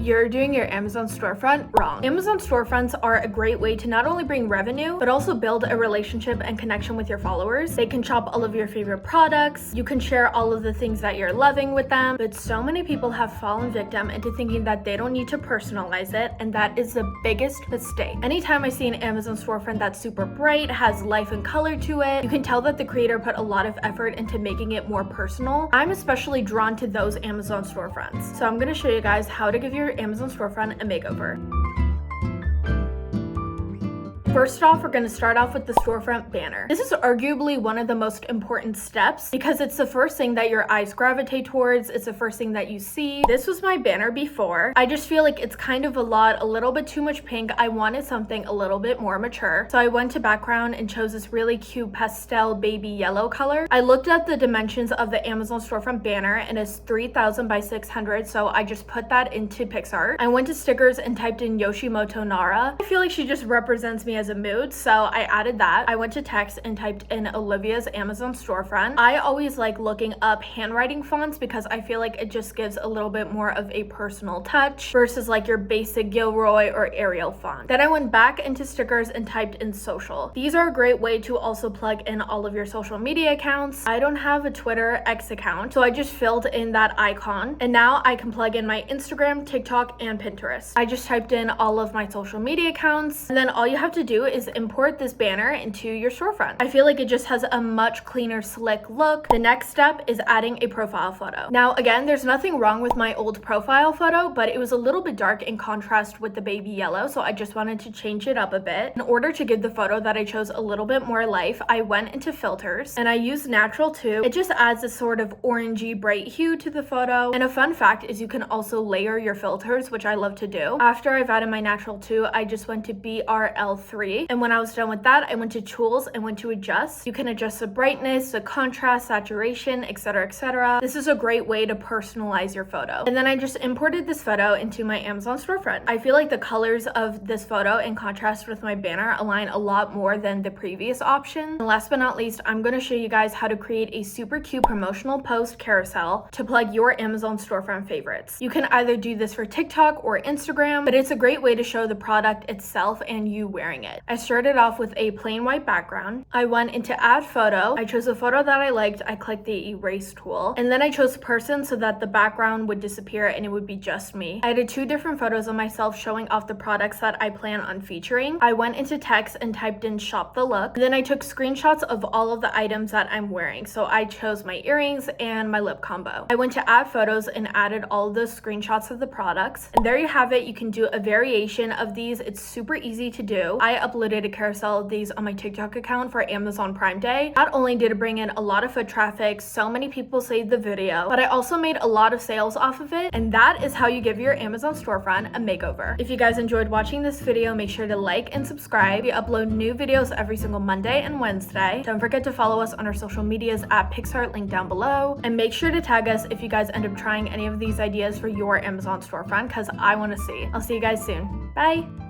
You're doing your Amazon storefront wrong. Amazon storefronts are a great way to not only bring revenue, but also build a relationship and connection with your followers. They can shop all of your favorite products. You can share all of the things that you're loving with them. But so many people have fallen victim into thinking that they don't need to personalize it, and that is the biggest mistake. Anytime I see an Amazon storefront that's super bright, has life and color to it, you can tell that the creator put a lot of effort into making it more personal. I'm especially drawn to those Amazon storefronts. So I'm gonna show you guys how to give your Amazon storefront a makeover. First off, we're going to start off with the storefront banner. This is arguably one of the most important steps because it's the first thing that your eyes gravitate towards. It's the first thing that you see. This was my banner before. I just feel like it's kind of a little bit too much pink. I wanted something a little bit more mature. So I went to background and chose this really cute pastel baby yellow color. I looked at the dimensions of the Amazon storefront banner and it's 3000 by 600. So I just put that into Picsart. I went to stickers and typed in Yoshimoto Nara. I feel like she just represents me as a mood, so I added that. I went to text and typed in Olivia's Amazon storefront. I always like looking up handwriting fonts because I feel like it just gives a little bit more of a personal touch versus like your basic Gilroy or Arial font. Then I went back into stickers and typed in social. These are a great way to also plug in all of your social media accounts. I don't have a Twitter X account, so I just filled in that icon, and now I can plug in my Instagram, TikTok, and Pinterest. I just typed in all of my social media accounts, and then all you have to do is import this banner into your storefront. I feel like it just has a much cleaner, slick look. The next step is adding a profile photo. Now, again, there's nothing wrong with my old profile photo, but it was a little bit dark in contrast with the baby yellow, so I just wanted to change it up a bit. In order to give the photo that I chose a little bit more life, I went into filters and I used natural too. It just adds a sort of orangey bright hue to the photo. And a fun fact is you can also layer your filters, which I love to do. After I've added my natural 2, I just went to BRL3, and when I was done with that, I went to tools and went to adjust. You can adjust the brightness, the contrast, saturation, etc., etc. This is a great way to personalize your photo. And then I just imported this photo into my Amazon storefront. I feel like the colors of this photo in contrast with my banner align a lot more than the previous option. And last but not least, I'm going to show you guys how to create a super cute promotional post carousel to plug your Amazon storefront favorites. You can either do this for TikTok or Instagram, but it's a great way to show the product itself and you wearing it. I started off with a plain white background. I went into add photo. I chose a photo that I liked. I clicked the erase tool, and then I chose person so that the background would disappear and it would be just me. I added 2 different photos of myself showing off the products that I plan on featuring. I went into text and typed in shop the look. Then I took screenshots of all of the items that I'm wearing. So I chose my earrings and my lip combo. I went to add photos and added all of those screenshots of the products. And there you have it. You can do a variation of these. It's super easy to do. I uploaded a carousel of these on my TikTok account for Amazon Prime Day. Not only did it bring in a lot of foot traffic, so many people saved the video, but I also made a lot of sales off of it. And that is how you give your Amazon storefront a makeover. If you guys enjoyed watching this video, make sure to like and subscribe. We upload new videos every single Monday and Wednesday. Don't forget to follow us on our social medias at Picsart, link down below. And make sure to tag us if you guys end up trying any of these ideas for your Amazon storefront, because I want to see. I'll see you guys soon. Bye!